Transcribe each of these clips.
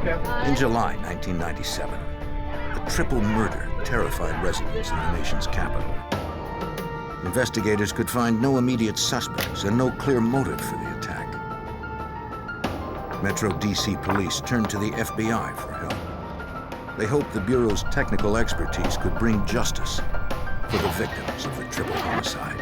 In July 1997, a triple murder terrified residents in the nation's capital. Investigators could find no immediate suspects and no clear motive for the attack. Metro DC police turned to the FBI for help. They hoped the Bureau's technical expertise could bring justice for the victims of the triple homicide.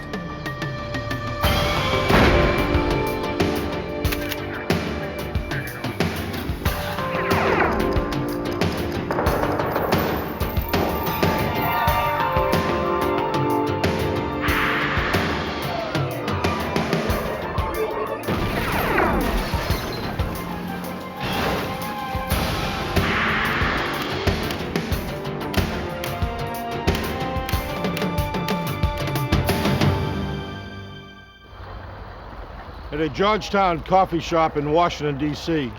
At a Georgetown coffee shop in Washington, D.C.,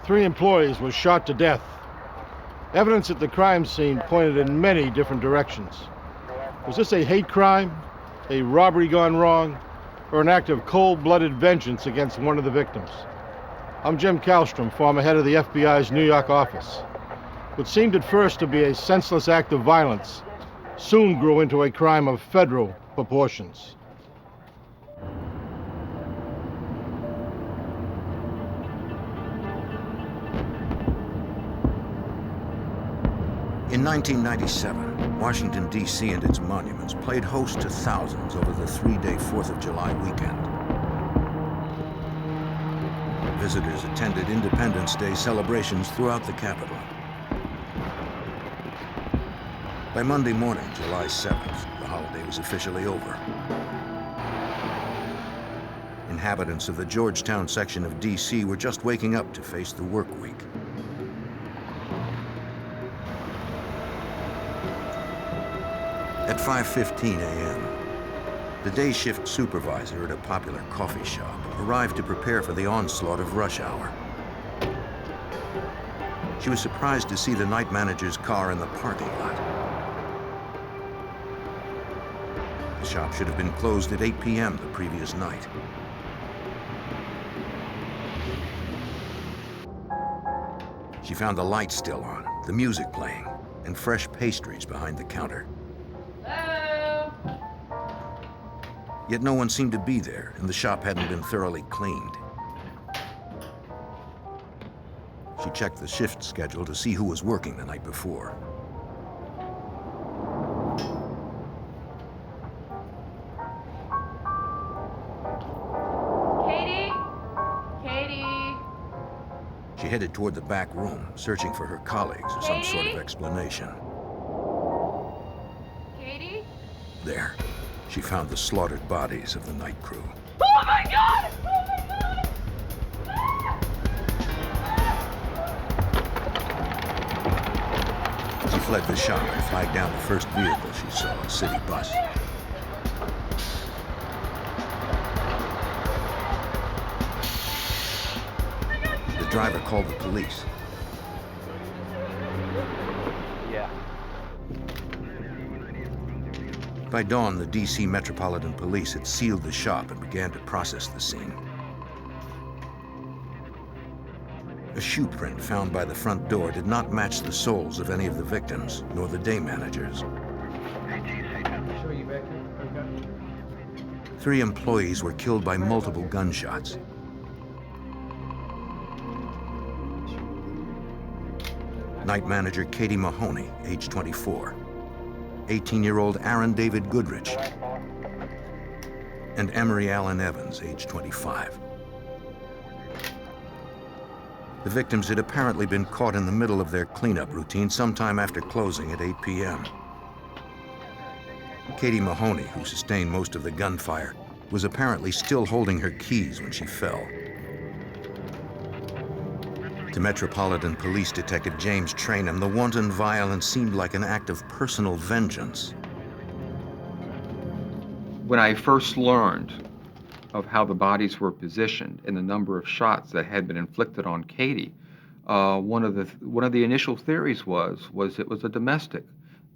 3 employees were shot to death. Evidence at the crime scene pointed in many different directions. Was this a hate crime, a robbery gone wrong, or an act of cold-blooded vengeance against one of the victims? I'm Jim Kallstrom, former head of the FBI's New York office. What seemed at first to be a senseless act of violence soon grew into a crime of federal proportions. In 1997, Washington, D.C. and its monuments played host to thousands over the 3-day 4th of July weekend. Visitors attended Independence Day celebrations throughout the capital. By Monday morning, July 7th, the holiday was officially over. Inhabitants of the Georgetown section of D.C. were just waking up to face the work week. At 5:15 a.m., the day shift supervisor at a popular coffee shop arrived to prepare for the onslaught of rush hour. She was surprised to see the night manager's car in the parking lot. The shop should have been closed at 8 p.m. the previous night. She found the lights still on, the music playing, and fresh pastries behind the counter. Yet no one seemed to be there, and the shop hadn't been thoroughly cleaned. She checked the shift schedule to see who was working the night before. Katie? She headed toward the back room, searching for her colleagues or some sort of explanation. Katie? There, she found the slaughtered bodies of the night crew. Oh my God! Oh my God! She fled the shop and flagged down the first vehicle she saw, a city bus. The driver called the police. By dawn, the D.C. Metropolitan Police had sealed the shop and began to process the scene. A shoe print found by the front door did not match the soles of any of the victims, nor the day managers. 3 employees were killed by multiple gunshots. Night manager Katie Mahoney, age 24. 18-year-old Aaron David Goodrich, and Emery Allen Evans, age 25. The victims had apparently been caught in the middle of their cleanup routine sometime after closing at 8 p.m. Katie Mahoney, who sustained most of the gunfire, was apparently still holding her keys when she fell. To Metropolitan Police Detective James Trainham, the wanton violence seemed like an act of personal vengeance. When I first learned of how the bodies were positioned and the number of shots that had been inflicted on Katie, one of the initial theories was it was a domestic,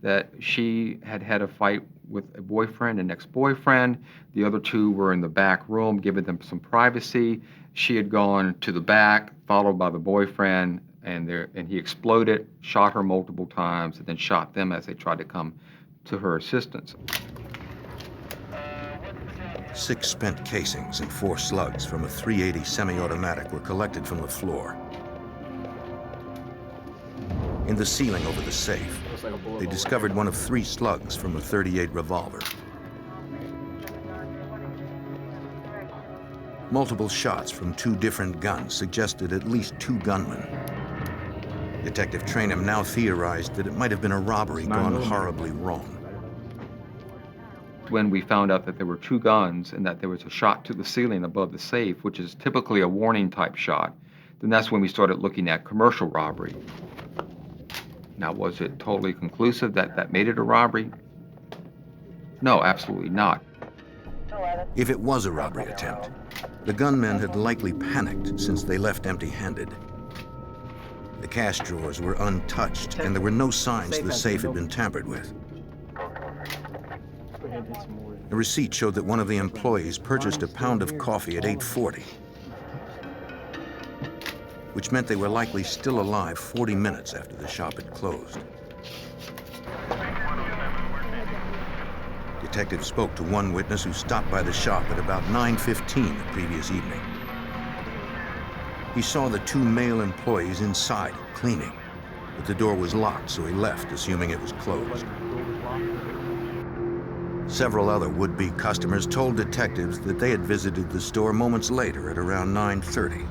that she had had a fight with a boyfriend and ex-boyfriend. The other 2 were in the back room, giving them some privacy. She had gone to the back, followed by the boyfriend, and he exploded, shot her multiple times, and then shot them as they tried to come to her assistance. 6 spent casings and 4 slugs from a .380 semi-automatic were collected from the floor. In the ceiling over the safe, they discovered one of 3 slugs from a .38 revolver. Multiple shots from 2 different guns suggested at least 2 gunmen. Detective Trainham now theorized that it might have been a robbery gone horribly wrong. When we found out that there were 2 guns and that there was a shot to the ceiling above the safe, which is typically a warning type shot, then that's when we started looking at commercial robbery. Now, was it totally conclusive that that made it a robbery? No, absolutely not. If it was a robbery attempt, the gunmen had likely panicked since they left empty-handed. The cash drawers were untouched, and there were no signs the safe had been tampered with. A receipt showed that one of the employees purchased a pound of coffee at 8:40, which meant they were likely still alive 40 minutes after the shop had closed. Detectives spoke to one witness who stopped by the shop at about 9:15 the previous evening. He saw the 2 male employees inside cleaning, but the door was locked, so he left, assuming it was closed. Several other would-be customers told detectives that they had visited the store moments later at around 9:30.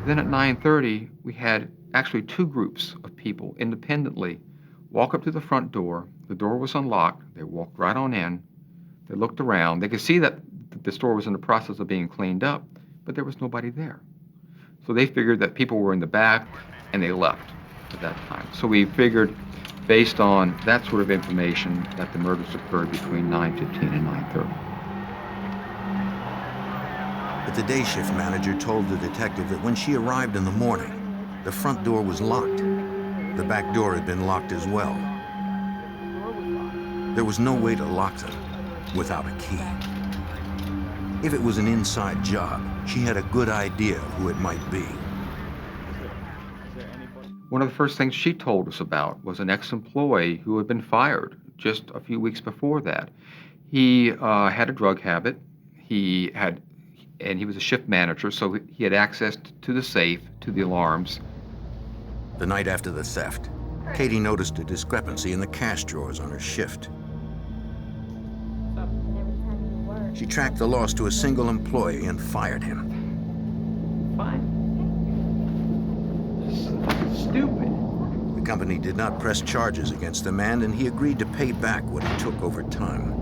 Then at 9:30, we had actually 2 groups of people independently walk up to the front door. The door was unlocked. They walked right on in. They looked around. They could see that the store was in the process of being cleaned up, but there was nobody there. So they figured that people were in the back, and they left at that time. So we figured, based on that sort of information, that the murders occurred between 9:15 and 9:30. But the day shift manager told the detective that when she arrived in the morning, the front door was locked. The back door had been locked as well. There was no way to lock them without a key. If it was an inside job, she had a good idea of who it might be. One of the first things she told us about was an ex-employee who had been fired just a few weeks before that. He had a drug habit. He was a shift manager, so he had access to the safe, to the alarms. The night after the theft, Katie noticed a discrepancy in the cash drawers on her shift. She tracked the loss to a single employee and fired him. Fine. Stupid. The company did not press charges against the man, and he agreed to pay back what he took over time.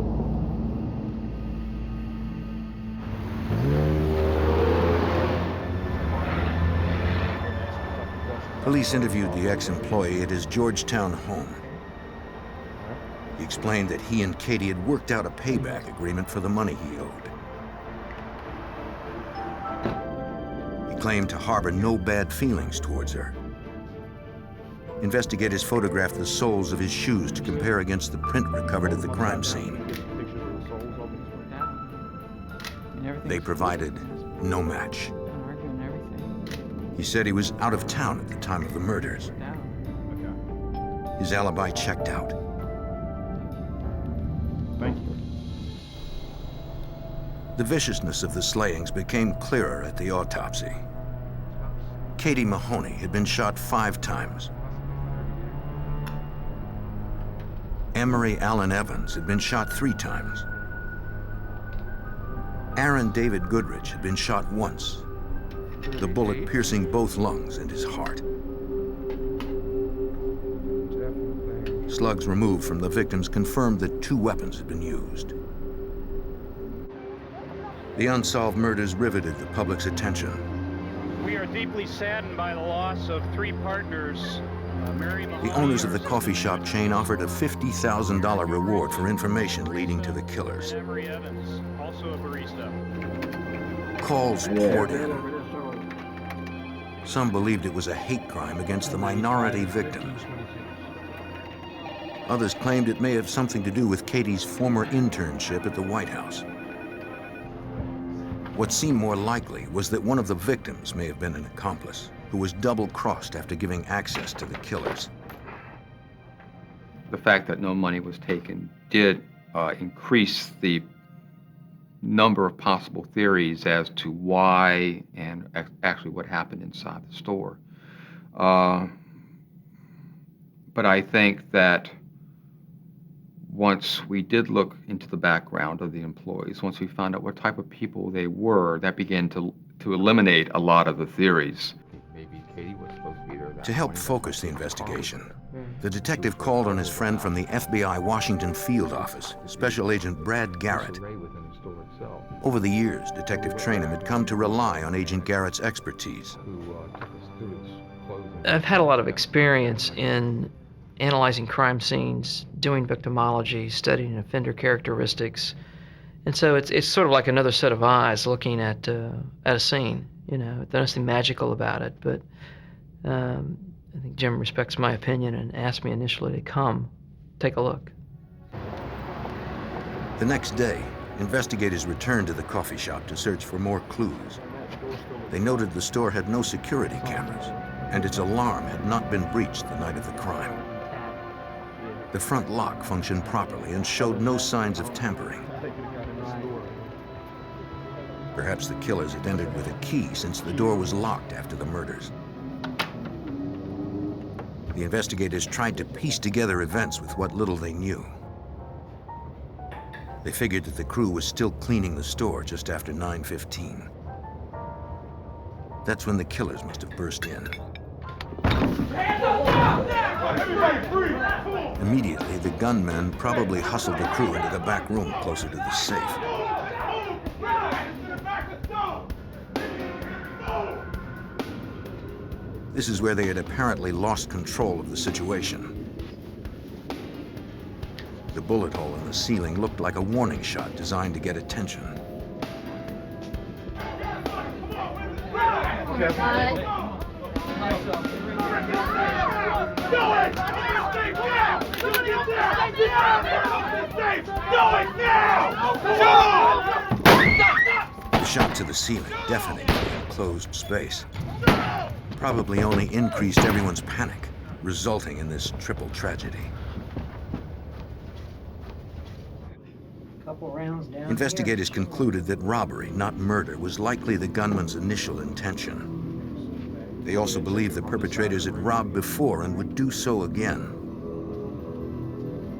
Police interviewed the ex-employee at his Georgetown home. He explained that he and Katie had worked out a payback agreement for the money he owed. He claimed to harbor no bad feelings towards her. Investigators photographed the soles of his shoes to compare against the print recovered at the crime scene. They provided no match. He said he was out of town at the time of the murders. His alibi checked out. Thank you. The viciousness of the slayings became clearer at the autopsy. Katie Mahoney had been shot 5 times. Emery Allen Evans had been shot 3 times. Aaron David Goodrich had been shot once, the bullet piercing both lungs and his heart. Slugs removed from the victims confirmed that 2 weapons had been used. The unsolved murders riveted the public's attention. We are deeply saddened by the loss of 3 partners. The owners of the coffee shop chain offered a $50,000 reward for information leading to the killers. Emery Evans, also a barista. Calls poured in. Some believed it was a hate crime against the minority victims. Others claimed it may have something to do with Katie's former internship at the White House. What seemed more likely was that one of the victims may have been an accomplice who who was double-crossed after giving access to the killers. The fact that no money was taken did increase the number of possible theories as to why and actually what happened inside the store. But I think that once we did look into the background of the employees, once we found out what type of people they were, that began to eliminate a lot of the theories. Maybe Katie was supposed to be there. To help focus the investigation, the detective called on his friend from the FBI Washington field office, Special Agent Brad Garrett. Over the years, Detective Trainum had come to rely on Agent Garrett's expertise. I've had a lot of experience in analyzing crime scenes, doing victimology, studying offender characteristics, and so it's sort of like another set of eyes looking at a scene. You know, there's nothing magical about it, but I think Jim respects my opinion and asked me initially to come take a look. The next day, investigators returned to the coffee shop to search for more clues. They noted the store had no security cameras, and its alarm had not been breached the night of the crime. The front lock functioned properly and showed no signs of tampering. Perhaps the killers had entered with a key since the door was locked after the murders. The investigators tried to piece together events with what little they knew. They figured that the crew was still cleaning the store just after 9:15. That's when the killers must have burst in. Immediately, the gunmen probably hustled the crew into the back room closer to the safe. This is where they had apparently lost control of the situation. The bullet hole in the ceiling looked like a warning shot designed to get attention. The shot to the ceiling, deafening in the enclosed space, probably only increased everyone's panic, resulting in this triple tragedy. Investigators concluded that robbery, not murder, was likely the gunman's initial intention. They also believed the perpetrators had robbed before and would do so again.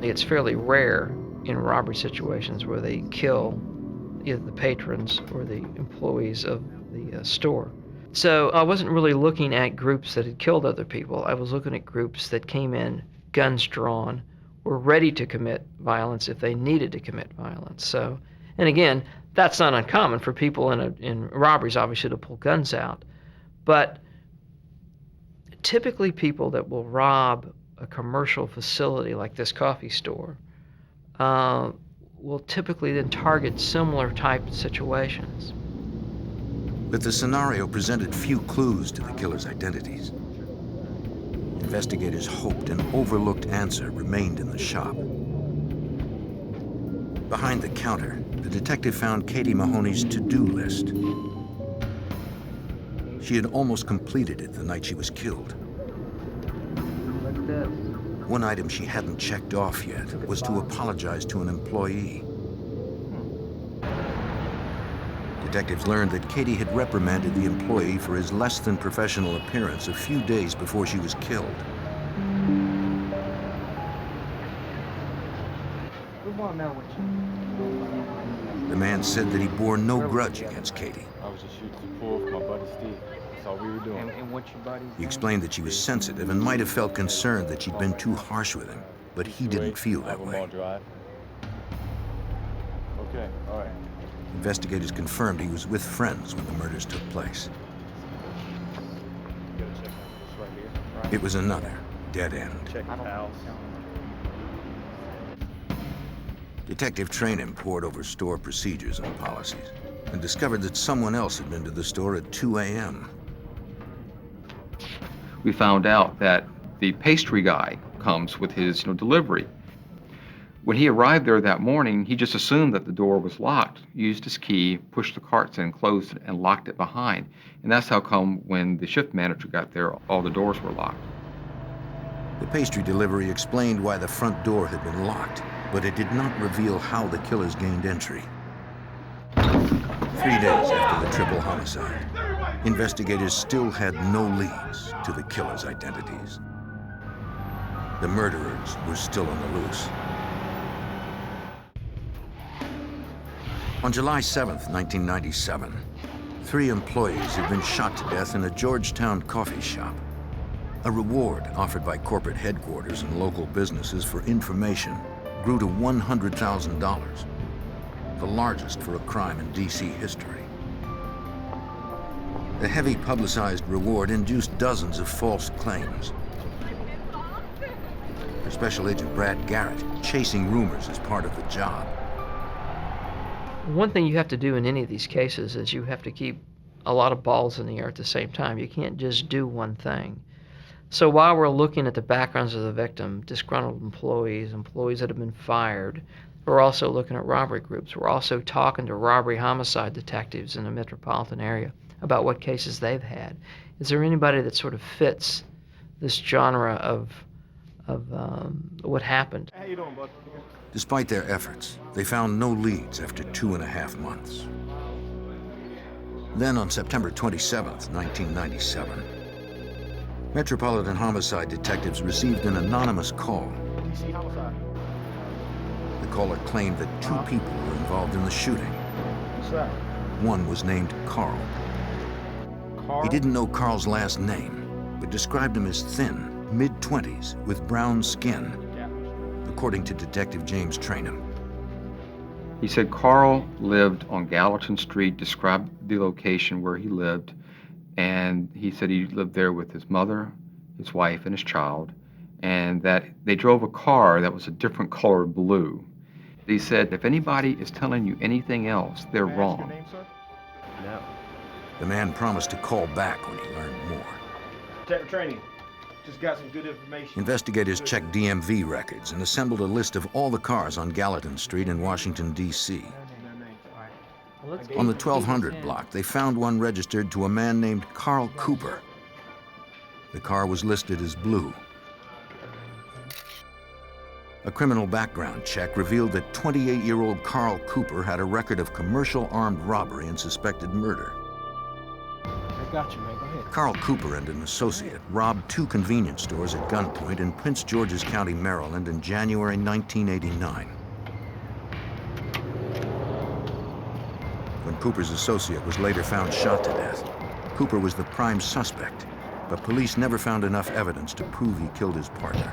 It's fairly rare in robbery situations where they kill either the patrons or the employees of the store. So I wasn't really looking at groups that had killed other people. I was looking at groups that came in, guns drawn, were ready to commit violence if they needed to commit violence. So, and again, that's not uncommon for people in robberies, obviously, to pull guns out. But typically people that will rob a commercial facility like this coffee store will typically then target similar type situations. But the scenario presented few clues to the killers' identities. Investigators hoped an overlooked answer remained in the shop. Behind the counter, the detective found Katie Mahoney's to-do list. She had almost completed it the night she was killed. One item she hadn't checked off yet was to apologize to an employee. Detectives learned that Katie had reprimanded the employee for his less than professional appearance a few days before she was killed. The man said that he bore no grudge against Katie. I was just shooting some pool with my buddy Steve. That's all we were doing. And what's your buddy's He explained that she was sensitive and might have felt concerned that she'd been too harsh with him, but he didn't feel that way. Okay, all right. Investigators confirmed he was with friends when the murders took place. You gotta check out this right here. It was another dead end. Check the house. Detective Trainum pored over store procedures and policies and discovered that someone else had been to the store at 2 a.m. We found out that the pastry guy comes with his delivery. When he arrived there that morning, he just assumed that the door was locked, used his key, pushed the carts in, closed it, and locked it behind. And that's how come when the shift manager got there, all the doors were locked. The pastry delivery explained why the front door had been locked, but it did not reveal how the killers gained entry. 3 days after the triple homicide, investigators still had no leads to the killers' identities. The murderers were still on the loose. On July 7th, 1997, 3 employees had been shot to death in a Georgetown coffee shop. A reward offered by corporate headquarters and local businesses for information grew to $100,000, the largest for a crime in D.C. history. The heavy publicized reward induced dozens of false claims. For Special Agent Brad Garrett, chasing rumors is part of the job. One thing you have to do in any of these cases is you have to keep a lot of balls in the air at the same time. You can't just do one thing. So while we're looking at the backgrounds of the victim, disgruntled employees, employees that have been fired, we're also looking at robbery groups. We're also talking to robbery homicide detectives in the metropolitan area about what cases they've had. Is there anybody that sort of fits this genre of what happened? How you doing, bud? Despite their efforts, they found no leads after 2.5 months. Then on September 27th, 1997, Metropolitan Homicide detectives received an anonymous call. DC homicide. The caller claimed that 2 people were involved in the shooting. What's that? One was named Carl. Carl? He didn't know Carl's last name, but described him as thin, mid-20s, with brown skin, according to Detective James Trainham. He said Carl lived on Gallatin Street, described the location where he lived, and he said he lived there with his mother, his wife, and his child, and that they drove a car that was a different color blue. He said, if anybody is telling you anything else, they're wrong. Your name, sir? No. The man promised to call back when he learned more. Detective training. Just got some good information. Investigators checked DMV records and assembled a list of all the cars on Gallatin Street in Washington, D.C. On the 1200 block, they found one registered to a man named Carl Cooper. The car was listed as blue. A criminal background check revealed that 28-year-old Carl Cooper had a record of commercial armed robbery and suspected murder. I got you, man. Go ahead. Carl Cooper and an associate robbed 2 convenience stores at gunpoint in Prince George's County, Maryland in January 1989. When Cooper's associate was later found shot to death, Cooper was the prime suspect, but police never found enough evidence to prove he killed his partner.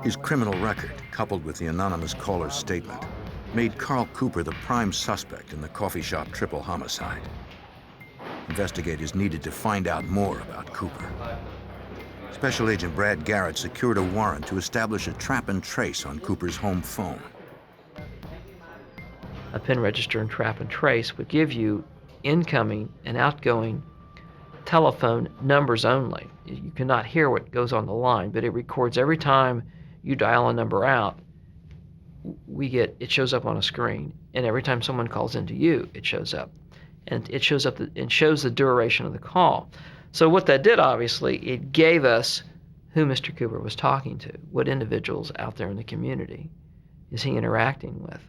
His criminal record, coupled with the anonymous caller's statement, made Carl Cooper the prime suspect in the coffee shop triple homicide. Investigators needed to find out more about Cooper. Special Agent Brad Garrett secured a warrant to establish a trap and trace on Cooper's home phone. A pin register and trap and trace would give you incoming and outgoing telephone numbers only. You cannot hear what goes on the line, but it records every time you dial a number out. It shows up on a screen, and every time someone calls into you, it shows up, and it shows up and shows the duration of the call. So what that did, obviously, it gave us who Mr. Cooper was talking to, what individuals out there in the community is he interacting with.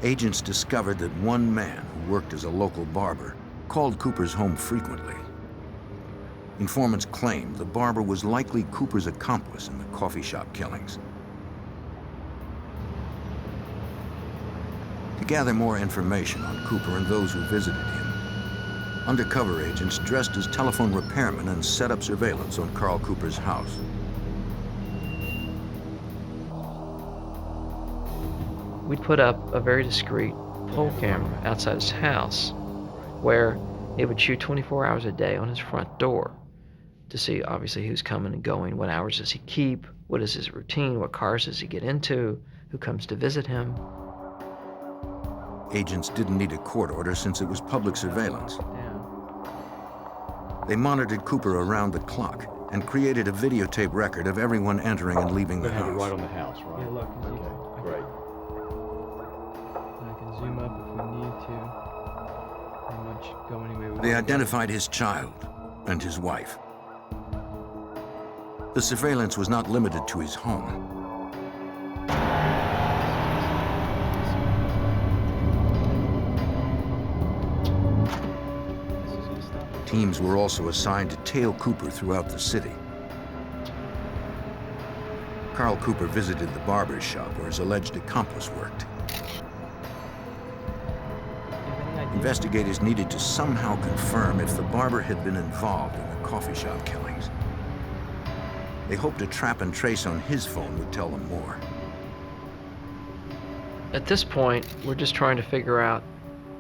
Agents discovered that one man who worked as a local barber called Cooper's home frequently. Informants claimed the barber was likely Cooper's accomplice in the coffee shop killings. To gather more information on Cooper and those who visited him, undercover agents dressed as telephone repairmen and set up surveillance on Carl Cooper's house. We'd put up a very discreet pole camera outside his house where it would shoot 24 hours a day on his front door to see, obviously, who's coming and going, what hours does he keep, what is his routine, what cars does he get into, who comes to visit him. Agents didn't need a court order since it was public surveillance. They monitored Cooper around the clock and created a videotape record of everyone entering and leaving the They have it right house. on the house, right? Yeah, look, you see, Okay, great. I can zoom up if we need to. Pretty much go any way we want. They identified his child and his wife. The surveillance was not limited to his home. Teams were also assigned to tail Cooper throughout the city. Carl Cooper visited the barber's shop where his alleged accomplice worked. Investigators needed to somehow confirm if the barber had been involved in the coffee shop killings. They hoped a trap and trace on his phone would tell them more. At this point, we're just trying to figure out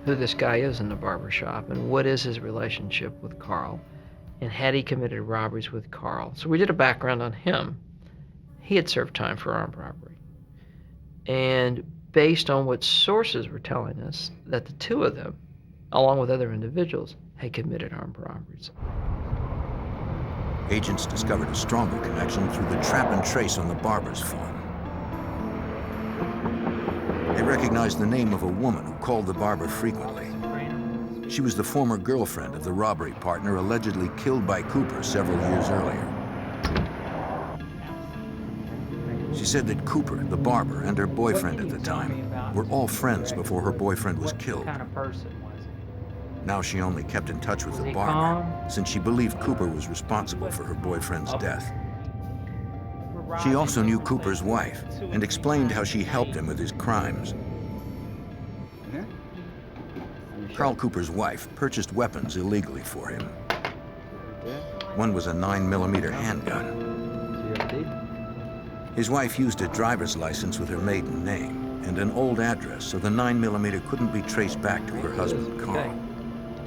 who this guy is in the barber shop and what is his relationship with Carl, and had he committed robberies with Carl. So we did a background on him. He had served time for armed robbery. And based on what sources were telling us, that the two of them, along with other individuals, had committed armed robberies. Agents discovered a stronger connection through the trap and trace on the barber's phone. They recognized the name of a woman who called the barber frequently. She was the former girlfriend of the robbery partner allegedly killed by Cooper several years earlier. She said that Cooper, the barber, and her boyfriend at the time were all friends before her boyfriend was killed. What kind of person was he? Now she only kept in touch with Was the he barber, calm? since she believed Cooper was responsible for her boyfriend's death. She also knew Cooper's wife and explained how she helped him with his crimes. Carl Cooper's wife purchased weapons illegally for him. One was a 9mm handgun. His wife used a driver's license with her maiden name and an old address, so the 9mm couldn't be traced back to her husband, Carl.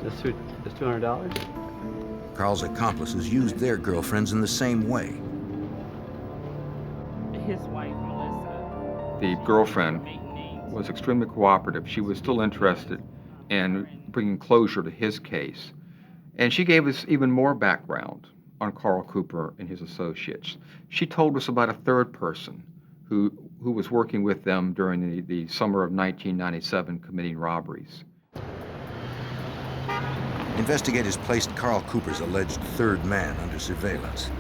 That's $200? Carl's accomplices used their girlfriends in the same way. His wife, Melissa. The girlfriend was extremely cooperative. She was still interested in bringing closure to his case. And she gave us even more background on Carl Cooper and his associates. She told us about a third person who was working with them during the summer of 1997 committing robberies. Investigators placed Carl Cooper's alleged third man under surveillance.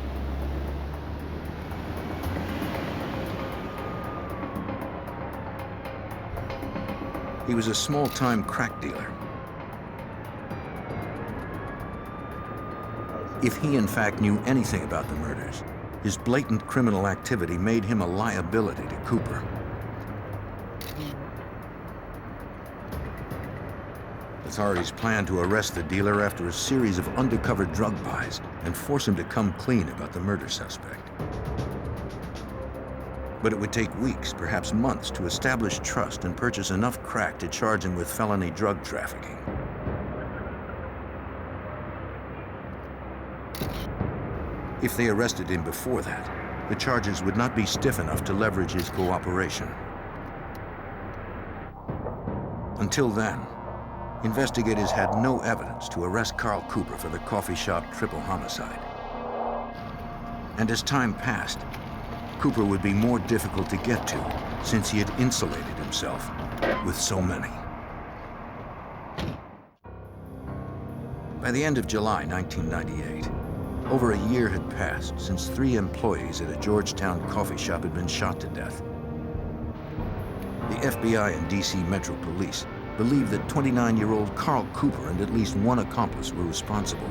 He was a small-time crack dealer. If he in fact knew anything about the murders, his blatant criminal activity made him a liability to Cooper. Authorities planned to arrest the dealer after a series of undercover drug buys and force him to come clean about the murder suspect. But it would take weeks, perhaps months, to establish trust and purchase enough crack to charge him with felony drug trafficking. If they arrested him before that, the charges would not be stiff enough to leverage his cooperation. Until then, investigators had no evidence to arrest Carl Cooper for the coffee shop triple homicide. And as time passed, Cooper would be more difficult to get to since he had insulated himself with so many. By the end of July 1998, over a year had passed since 3 employees at a Georgetown coffee shop had been shot to death. The FBI and DC Metro Police believed that 29-year-old Carl Cooper and at least one accomplice were responsible.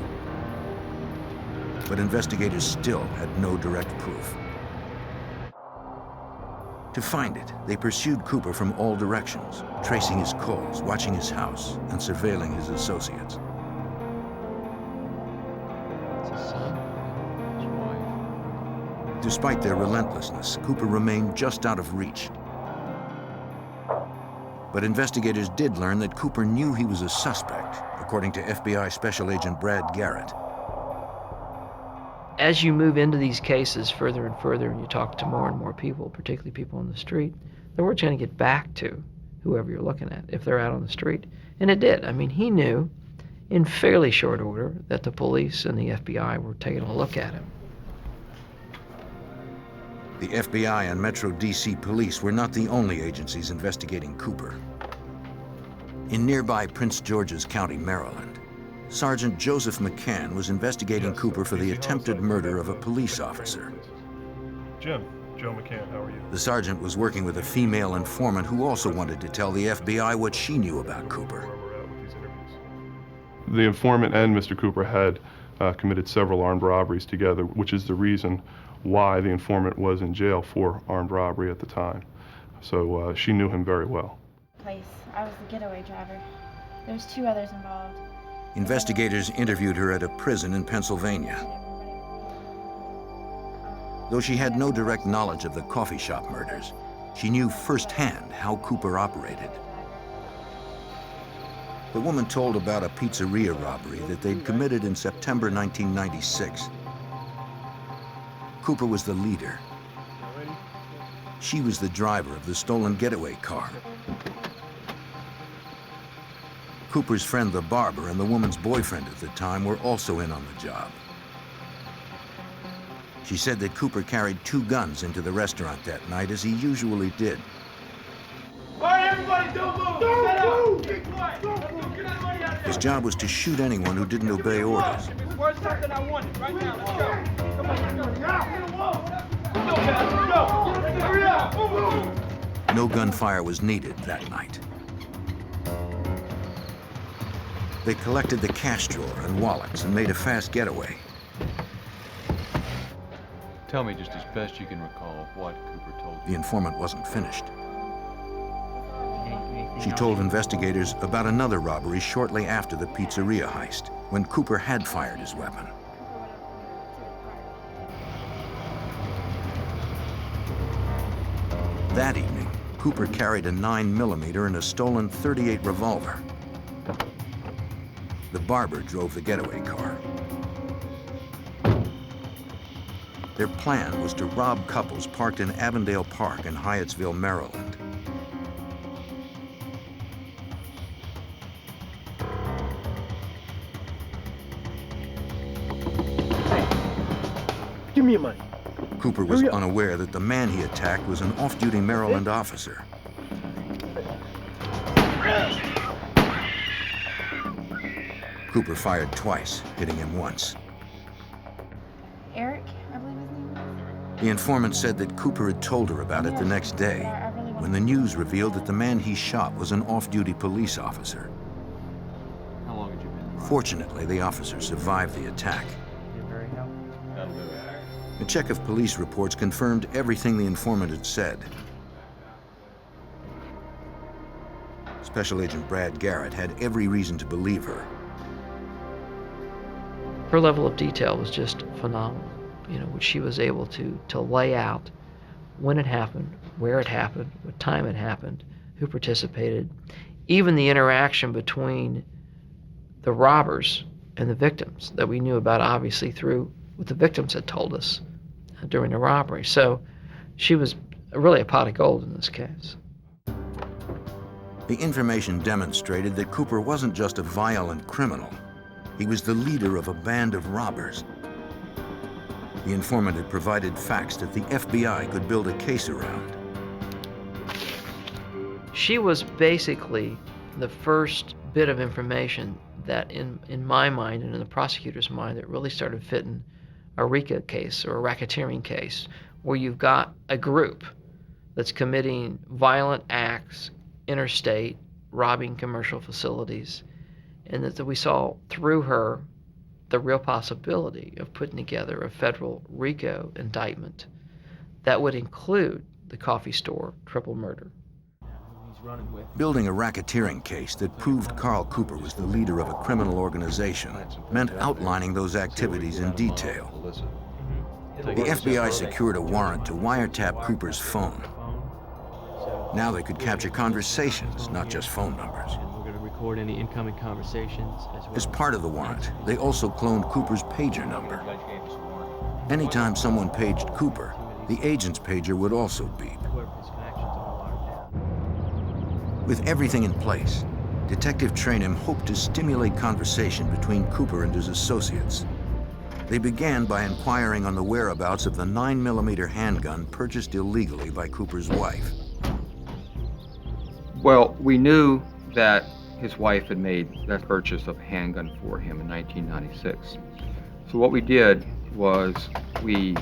But investigators still had no direct proof. To find it, they pursued Cooper from all directions, tracing his calls, watching his house, and surveilling his associates. Despite their relentlessness, Cooper remained just out of reach. But investigators did learn that Cooper knew he was a suspect, according to FBI Special Agent Brad Garrett. As you move into these cases further and further, and you talk to more and more people, particularly people on the street, the word's going to get back to whoever you're looking at, if they're out on the street. And it did. I mean, he knew, in fairly short order that the police and the FBI were taking a look at him. The FBI and Metro DC police were not the only agencies investigating Cooper. In nearby Prince George's County, Maryland, Sergeant Joseph McCann was investigating Cooper for the attempted murder of a police officer. Jim, Joe McCann, how are you? The sergeant was working with a female informant who also wanted to tell the FBI what she knew about Cooper. The informant and Mr. Cooper had committed several armed robberies together, which is the reason why the informant was in jail for armed robbery at the time. So she knew him very well. I was the getaway driver. There's 2 others involved. Investigators interviewed her at a prison in Pennsylvania. Though she had no direct knowledge of the coffee shop murders, she knew firsthand how Cooper operated. The woman told about a pizzeria robbery that they'd committed in September 1996. Cooper was the leader. She was the driver of the stolen getaway car. Cooper's friend, the barber, and the woman's boyfriend at the time were also in on the job. She said that Cooper carried 2 guns into the restaurant that night, as he usually did. All right, everybody, don't move! Don't move! Keep quiet! His job was to shoot anyone who didn't obey orders. Where's something I want? Right now, let's go! Come on, let's go! Now! Let's go! Hurry up! Move! No gunfire was needed that night. They collected the cash drawer and wallets and made a fast getaway. Tell me just as best you can recall what Cooper told you. The informant wasn't finished. She told investigators about another robbery shortly after the pizzeria heist, when Cooper had fired his weapon. That evening, Cooper carried a 9mm and a stolen .38 revolver. The barber drove the getaway car. Their plan was to rob couples parked in Avondale Park in Hyattsville, Maryland. Give me your money. Cooper was unaware that the man he attacked was an off-duty Maryland officer. Cooper fired twice, hitting him once. Eric, I believe his name was. The informant said that Cooper had told her about it the next day, when the news revealed that the man he shot was an off-duty police officer. How long had you been? Fortunately, the officer survived the attack. You're very helpful. A check of police reports confirmed everything the informant had said. Special Agent Brad Garrett had every reason to believe her. Her level of detail was just phenomenal, which she was able to lay out when it happened, where it happened, what time it happened, who participated, even the interaction between the robbers and the victims that we knew about, obviously, through what the victims had told us during the robbery. So she was really a pot of gold in this case. The information demonstrated that Cooper wasn't just a violent criminal. He was the leader of a band of robbers. The informant had provided facts that the FBI could build a case around. She was basically the first bit of information that, in my mind and in the prosecutor's mind, that really started fitting a RICO case or a racketeering case, where you've got a group that's committing violent acts interstate, robbing commercial facilities, and that we saw through her the real possibility of putting together a federal RICO indictment that would include the coffee store triple murder. Building a racketeering case that proved Carl Cooper was the leader of a criminal organization meant outlining those activities in detail. The FBI secured a warrant to wiretap Cooper's phone. Now they could capture conversations, not just phone numbers. Record any incoming conversations as well. As part of the warrant, they also cloned Cooper's pager number. Anytime someone paged Cooper, the agent's pager would also beep. With everything in place, Detective Trainham hoped to stimulate conversation between Cooper and his associates. They began by inquiring on the whereabouts of the 9mm handgun purchased illegally by Cooper's wife. Well, we knew that his wife had made that purchase of a handgun for him in 1996. So what we did was we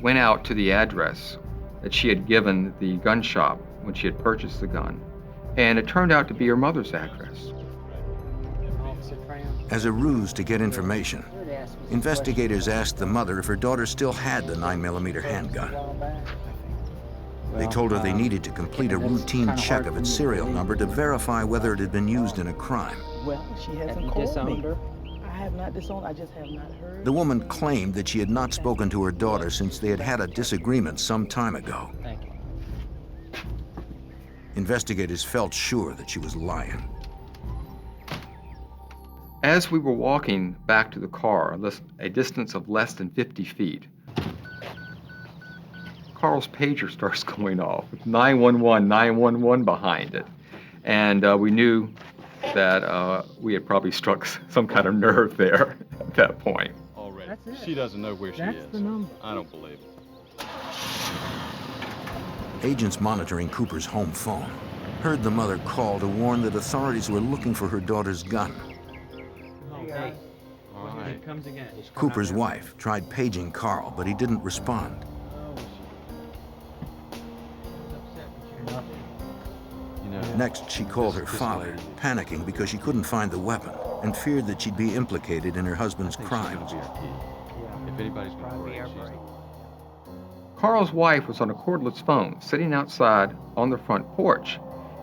went out to the address that she had given the gun shop when she had purchased the gun, and it turned out to be her mother's address. As a ruse to get information, investigators asked the mother if her daughter still had the 9mm handgun. They told her they needed to complete a routine check of its serial number to verify whether it had been used in a crime. Well, she hasn't called me. I have not disowned, I just have not heard. The woman claimed that she had not spoken to her daughter since they had had a disagreement some time ago. Thank you. Investigators felt sure that she was lying. As we were walking back to the car, a distance of less than 50 feet, Carl's pager starts going off with 911, 911 behind it. And we knew that we had probably struck some kind of nerve there at that point. Already. That's it. She doesn't know where she is. That's the number. I don't believe it. Agents monitoring Cooper's home phone heard the mother call to warn that authorities were looking for her daughter's gun. Hey, All right. it comes again. Cooper's wife tried paging Carl, but he didn't respond. You know, Next, she called her father, panicking because she couldn't find the weapon and feared that she'd be implicated in her husband's I think crimes. she's gonna be our key. If anybody's gonna worry, she's the Carl's wife was on a cordless phone sitting outside on the front porch,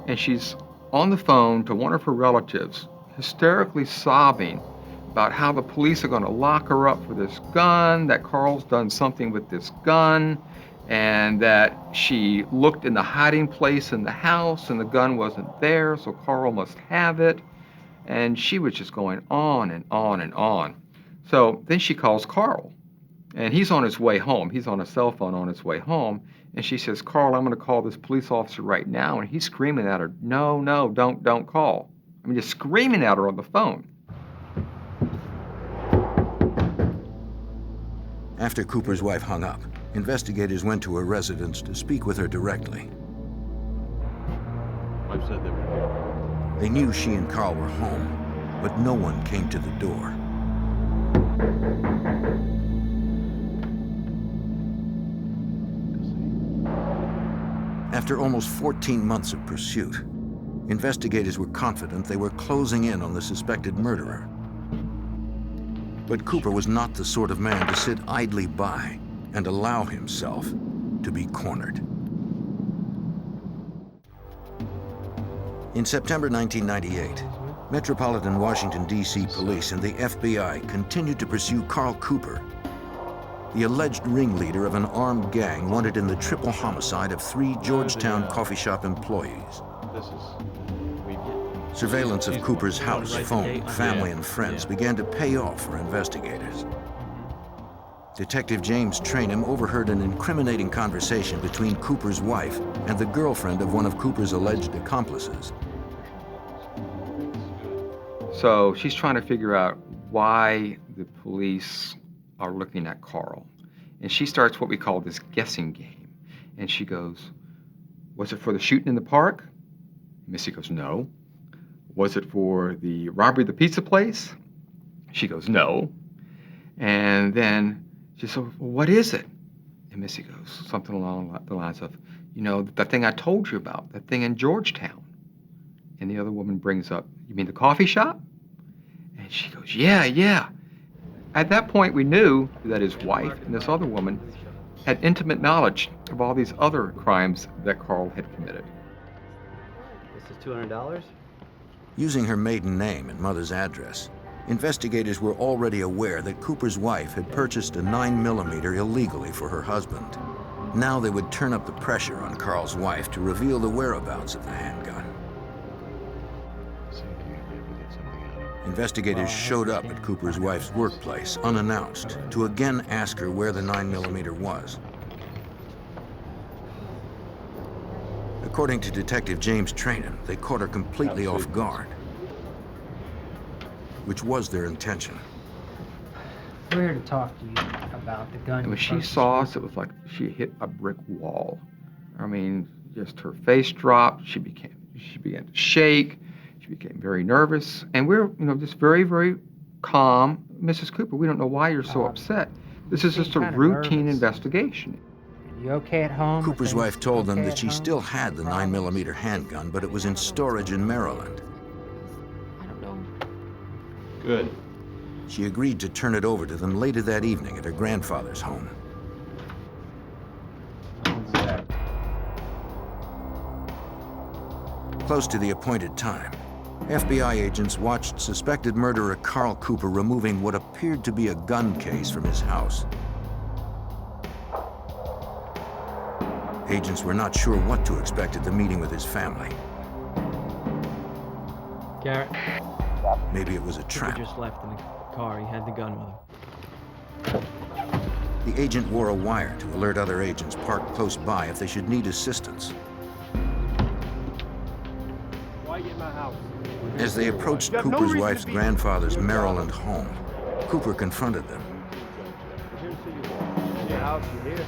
and she's on the phone to one of her relatives, hysterically sobbing about how the police are going to lock her up for this gun, that Carl's done something with this gun, and that she looked in the hiding place in the house and the gun wasn't there, so Carl must have it. And she was just going on and on and on. So then she calls Carl, and he's on his way home. He's on a cell phone on his way home, and she says, "Carl, I'm going to call this police officer right now." And he's screaming at her, "No, no, don't call." I mean, just screaming at her on the phone. After Cooper's wife hung up, investigators went to her residence to speak with her directly. wife said they were here. They knew she and Carl were home, but no one came to the door. After almost 14 months of pursuit, investigators were confident they were closing in on the suspected murderer. But Cooper was not the sort of man to sit idly by and allow himself to be cornered. In September 1998, Metropolitan Washington, D.C. police and the FBI continued to pursue Carl Cooper, the alleged ringleader of an armed gang wanted in the triple homicide of 3 Georgetown coffee shop employees. This is, Surveillance of Cooper's house, phone, family, and friends began to pay off for investigators. Detective James Trainham overheard an incriminating conversation between Cooper's wife and the girlfriend of one of Cooper's alleged accomplices. So she's trying to figure out why the police are looking at Carl. And she starts what we call this guessing game. And she goes, "Was it for the shooting in the park?" Missy goes, "No." "Was it for the robbery of the pizza place?" She goes, "No." And then she says, "Well, what is it?" And Missy goes something along the lines of, "You know, that thing I told you about, that thing in Georgetown." And the other woman brings up, "You mean the coffee shop?" And she goes, Yeah. At that point, we knew that his wife and this other woman had intimate knowledge of all these other crimes that Carl had committed. This is $200? Using her maiden name and mother's address, investigators were already aware that Cooper's wife had purchased a 9mm illegally for her husband. Now they would turn up the pressure on Carl's wife to reveal the whereabouts of the handgun. Investigators showed up at Cooper's wife's workplace unannounced to again ask her where the 9mm was. According to Detective James Trainham, they caught her completely off guard. which was their intention. We're here to talk to you about the gun. And when you she purchased. saw us, it was like she hit a brick wall. I mean, just her face dropped. She began to shake. She became very nervous. And we're, just very, very calm. Mrs. Cooper, we don't know why you're so upset. This is just a routine investigation. You okay at home? Cooper's wife told them that she still had the 9mm handgun, but it was in storage in Maryland. I don't know. Good. She agreed to turn it over to them later that evening at her grandfather's home. Close to the appointed time, FBI agents watched suspected murderer Carl Cooper removing what appeared to be a gun case from his house. Agents were not sure what to expect at the meeting with his family. Garrett, Maybe it was a Cooper trap. just left in the car. He had the gun with him. The agent wore a wire to alert other agents parked close by if they should need assistance. Why you in my house? As they approached You have no Cooper's reason to wife's be grandfather's here. Maryland home, Cooper confronted them. Here to see you. Your house, you here?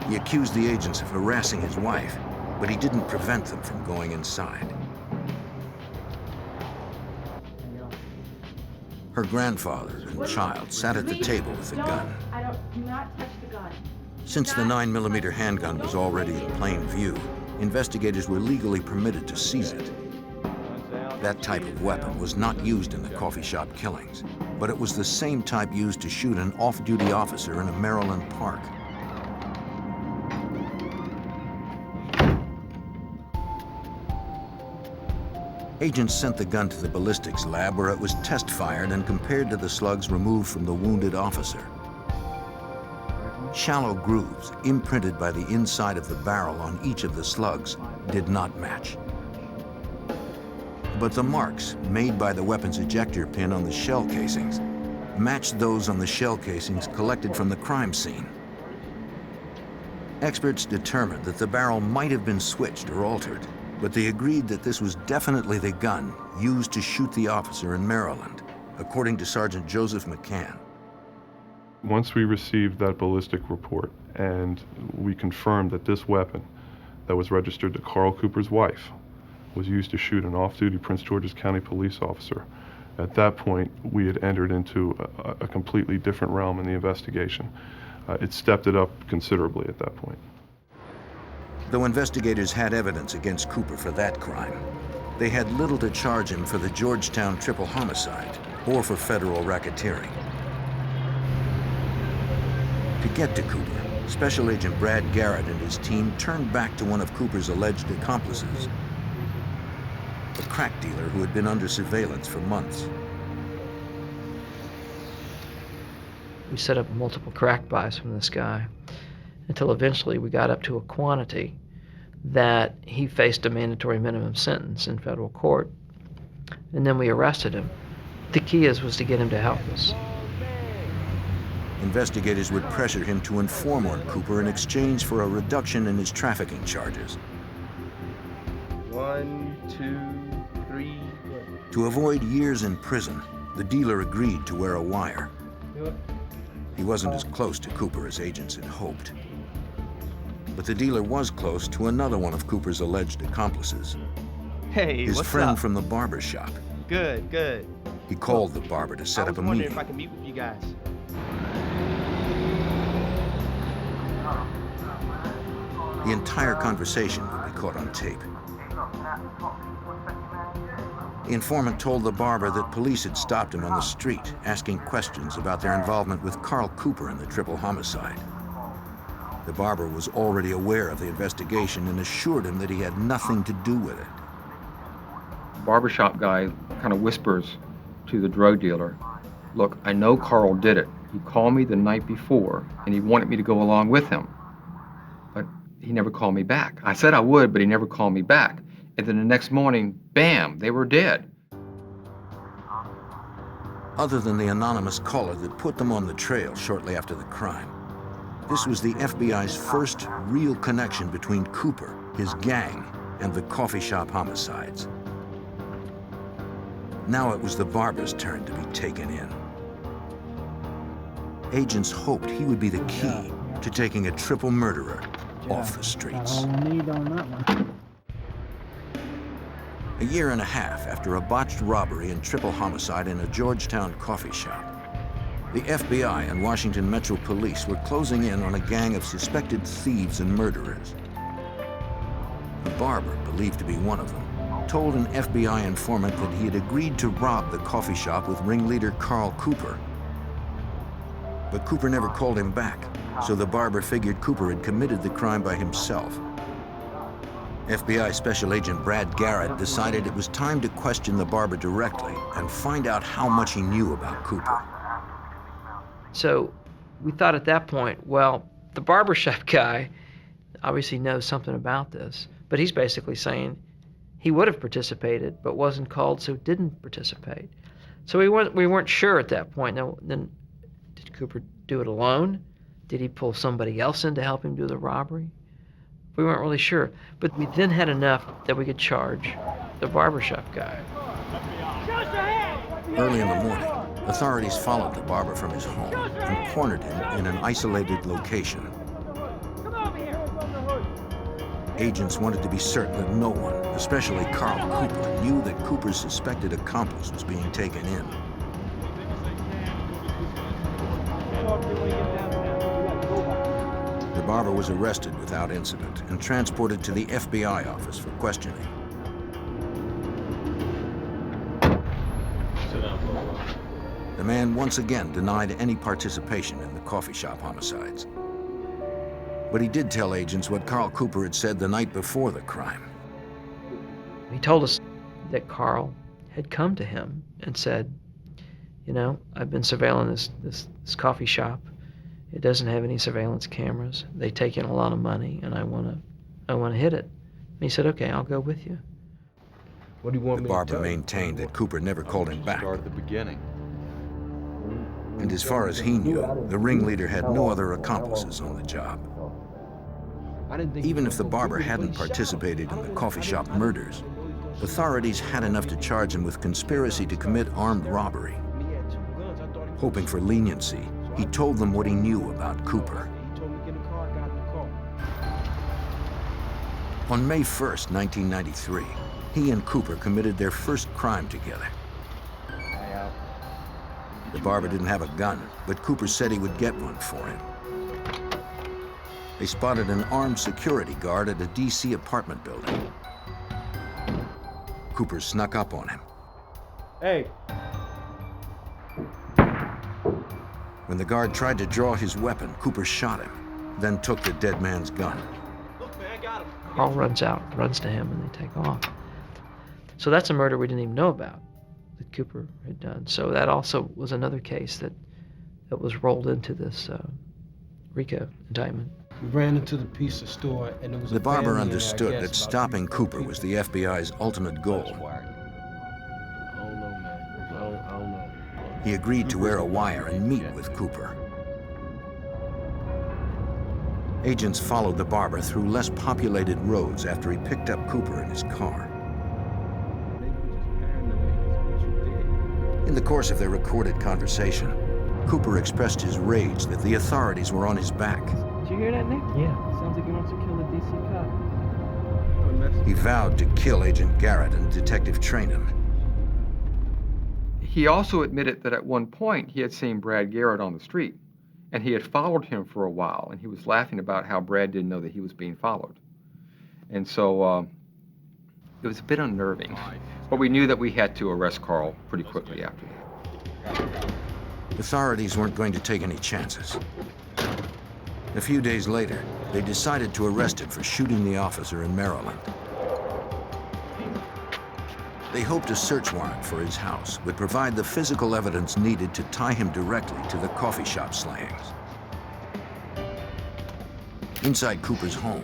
He accused the agents of harassing his wife, but he didn't prevent them from going inside. Her grandfather and child sat at the table with the gun. Do not touch the gun. Since the 9mm handgun was already in plain view, investigators were legally permitted to seize it. That type of weapon was not used in the coffee shop killings, but it was the same type used to shoot an off-duty officer in a Maryland park. Agents sent the gun to the ballistics lab where it was test-fired and compared to the slugs removed from the wounded officer. Shallow grooves imprinted by the inside of the barrel on each of the slugs did not match. But the marks made by the weapon's ejector pin on the shell casings matched those on the shell casings collected from the crime scene. Experts determined that the barrel might have been switched or altered, but they agreed that this was definitely the gun used to shoot the officer in Maryland, according to Sergeant Joseph McCann. Once we received that ballistic report and we confirmed that this weapon that was registered to Carl Cooper's wife was used to shoot an off-duty Prince George's County police officer, at that point we had entered into a completely different realm in the investigation. It stepped it up considerably at that point. Though investigators had evidence against Cooper for that crime, they had little to charge him for the Georgetown triple homicide or for federal racketeering. To get to Cooper, Special Agent Brad Garrett and his team turned back to one of Cooper's alleged accomplices, a crack dealer who had been under surveillance for months. We set up multiple crack buys from this guy until eventually we got up to a quantity that he faced a mandatory minimum sentence in federal court, and then we arrested him. The key was to get him to help us. Investigators would pressure him to inform on Cooper in exchange for a reduction in his trafficking charges. 1, 2, 3. To avoid years in prison, the dealer agreed to wear a wire. He wasn't as close to Cooper as agents had hoped. But the dealer was close to another one of Cooper's alleged accomplices. Hey, his what's friend up? from the barber shop. Good, good. He called the barber to set up a I was wondering meeting. if I could meet with you guys. The entire conversation would be caught on tape. The informant told the barber that police had stopped him on the street, asking questions about their involvement with Carl Cooper in the triple homicide. The barber was already aware of the investigation and assured him that he had nothing to do with it. The barbershop guy kind of whispers to the drug dealer, "Look, I know Carl did it. He called me the night before, and he wanted me to go along with him. But he never called me back. I said I would, but he never called me back. And then the next morning, bam, they were dead." Other than the anonymous caller that put them on the trail shortly after the crime, this was the FBI's first real connection between Cooper, his gang, and the coffee shop homicides. Now it was the barber's turn to be taken in. Agents hoped he would be the key to taking a triple murderer off the streets. All we need on that one. A year and a half after a botched robbery and triple homicide in a Georgetown coffee shop, the FBI and Washington Metro Police were closing in on a gang of suspected thieves and murderers. The barber, believed to be one of them, told an FBI informant that he had agreed to rob the coffee shop with ringleader Carl Cooper. But Cooper never called him back, so the barber figured Cooper had committed the crime by himself. FBI Special Agent Brad Garrett decided it was time to question the barber directly and find out how much he knew about Cooper. So we thought at that point, well, the barbershop guy obviously knows something about this, but he's basically saying he would have participated but wasn't called, so didn't participate. So we weren't sure at that point. Now, then, did Cooper do it alone? Did he pull somebody else in to help him do the robbery? We weren't really sure, but we then had enough that we could charge the barbershop guy. Early in the morning, authorities followed the barber from his home and cornered him in an isolated location. Agents wanted to be certain that no one, especially Carl Cooper, knew that Cooper's suspected accomplice was being taken in. The barber was arrested without incident and transported to the FBI office for questioning. The man once again denied any participation in the coffee shop homicides. But he did tell agents what Carl Cooper had said the night before the crime. He told us that Carl had come to him and said, you know, I've been surveilling this coffee shop. It doesn't have any surveillance cameras. They take in a lot of money, and I want to hit it. And he said, okay, I'll go with you. What do you want the me barber to tell maintained that Cooper never called him back. Start at the beginning. And as far as he knew, the ringleader had no other accomplices on the job. Even if the barber hadn't participated in the coffee shop murders, authorities had enough to charge him with conspiracy to commit armed robbery. Hoping for leniency, he told them what he knew about Cooper. On May 1st, 1993, he and Cooper committed their first crime together. The barber didn't have a gun, but Cooper said he would get one for him. They spotted an armed security guard at a DC apartment building. Cooper snuck up on him. Hey. When the guard tried to draw his weapon, Cooper shot him, then took the dead man's gun. Look, man, I got him. Carl runs out, runs to him, and they take off. So that's a murder we didn't even know about that Cooper had done. So that also was another case that was rolled into this RICO indictment. We ran into the pizza store, and it was the barber understood that stopping Cooper was the FBI's ultimate goal. I don't know, man. I don't know. He agreed to wear a wire and meet with Cooper. Agents followed the barber through less populated roads after he picked up Cooper in his car. In the course of their recorded conversation, Cooper expressed his rage that the authorities were on his back. Did you hear that, Nick? Yeah. Sounds like he wants to kill the DC cop. He vowed to kill Agent Garrett and Detective Trainham. He also admitted that at one point he had seen Brad Garrett on the street, and he had followed him for a while, and he was laughing about how Brad didn't know that he was being followed. And so it was a bit unnerving, but we knew that we had to arrest Carl pretty quickly after that. Authorities weren't going to take any chances. A few days later, they decided to arrest him for shooting the officer in Maryland. They hoped a search warrant for his house would provide the physical evidence needed to tie him directly to the coffee shop slayings. Inside Cooper's home,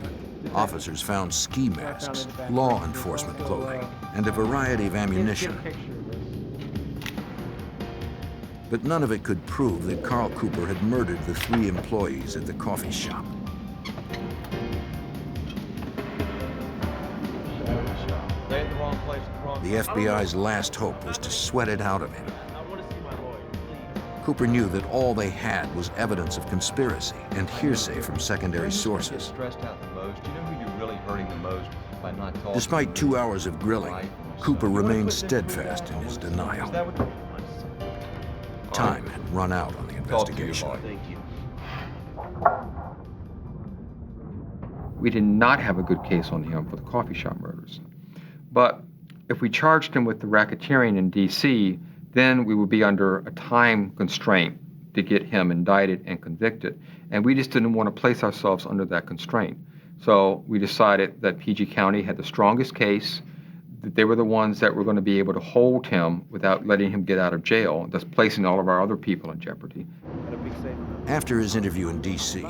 officers found ski masks, law enforcement clothing, and a variety of ammunition. But none of it could prove that Carl Cooper had murdered the 3 employees at the coffee shop. They at the wrong place. The FBI's last hope was to sweat it out of him. Cooper knew that all they had was evidence of conspiracy and hearsay from secondary sources. Despite 2 hours of grilling, Cooper remained steadfast in his denial. Time had run out on the investigation. We did not have a good case on him for the coffee shop murders. But if we charged him with the racketeering in D.C., then we would be under a time constraint to get him indicted and convicted. And we just didn't want to place ourselves under that constraint. So we decided that PG County had the strongest case, that they were the ones that were going to be able to hold him without letting him get out of jail, thus placing all of our other people in jeopardy. After his interview in D.C.,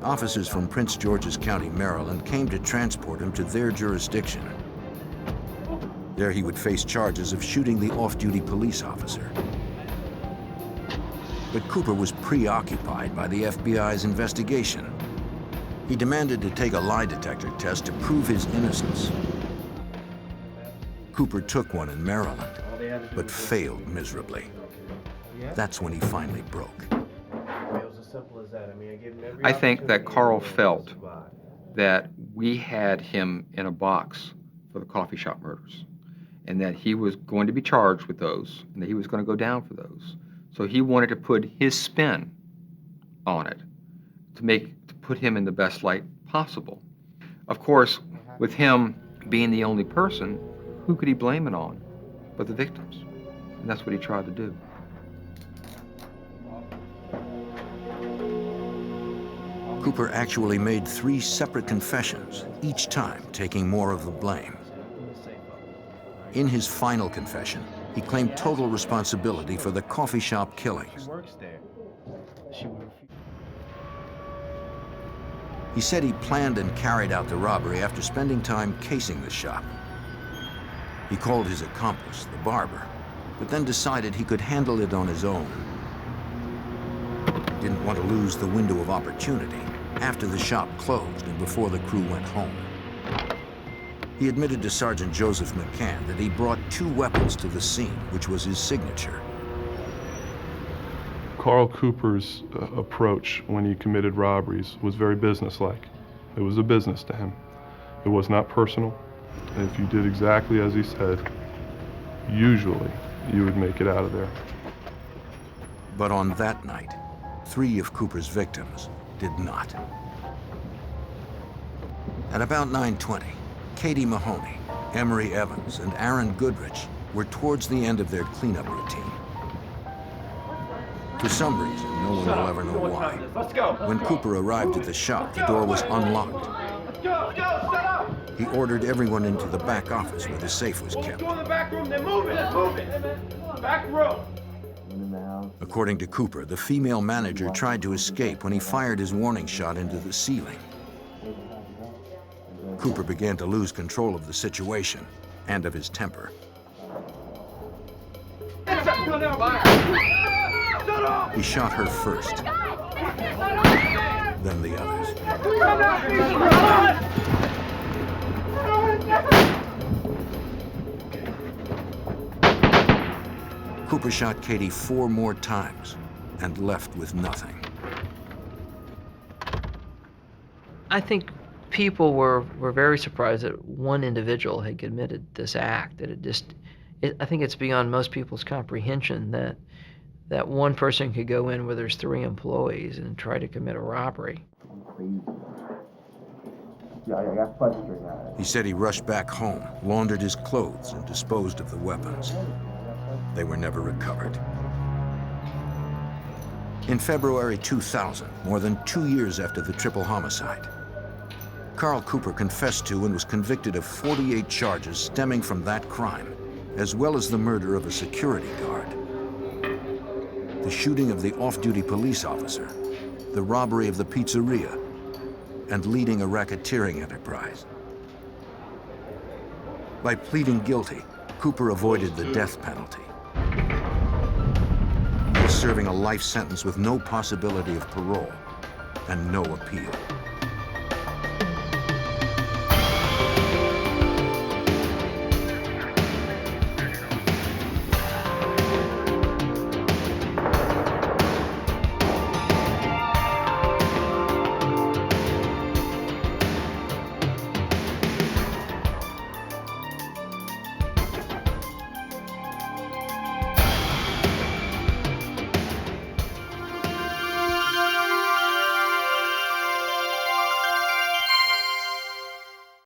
officers from Prince George's County, Maryland, came to transport him to their jurisdiction. There he would face charges of shooting the off-duty police officer. But Cooper was preoccupied by the FBI's investigation. He demanded to take a lie detector test to prove his innocence. Cooper took one in Maryland, but failed miserably. That's when he finally broke. I think that Carl felt that we had him in a box for the coffee shop murders, and that he was going to be charged with those, and that he was going to go down for those. So he wanted to put his spin on it to put him in the best light possible. Of course, with him being the only person, who could he blame it on but the victims? And that's what he tried to do. Cooper actually made 3 separate confessions, each time taking more of the blame. In his final confession, he claimed total responsibility for the coffee shop killings. He said he planned and carried out the robbery after spending time casing the shop. He called his accomplice, the barber, but then decided he could handle it on his own. He didn't want to lose the window of opportunity after the shop closed and before the crew went home. He admitted to Sergeant Joseph McCann that he brought 2 weapons to the scene, which was his signature. Carl Cooper's approach when he committed robberies was very businesslike. It was a business to him. It was not personal. And if you did exactly as he said, usually you would make it out of there. But on that night, 3 of Cooper's victims did not. At about 9:20, Katie Mahoney, Emery Evans, and Aaron Goodrich were towards the end of their cleanup routine. For some reason, no one will ever know why. When Cooper arrived at the shop, the door was unlocked. He ordered everyone into the back office where the safe was kept. Go in the back room, then move it. Back room. According to Cooper, the female manager tried to escape when he fired his warning shot into the ceiling. Cooper began to lose control of the situation and of his temper. He shot her first, then the others. Cooper shot Katie 4 more times and left with nothing. I think people were very surprised that one individual had committed this act, that I think it's beyond most people's comprehension that one person could go in where there's 3 employees and try to commit a robbery. He said he rushed back home, laundered his clothes, and disposed of the weapons. They were never recovered. In February 2000, more than 2 years after the triple homicide, Carl Cooper confessed to and was convicted of 48 charges stemming from that crime, as well as the murder of a security guard, the shooting of the off-duty police officer, the robbery of the pizzeria, and leading a racketeering enterprise. By pleading guilty, Cooper avoided the death penalty. He is serving a life sentence with no possibility of parole and no appeal.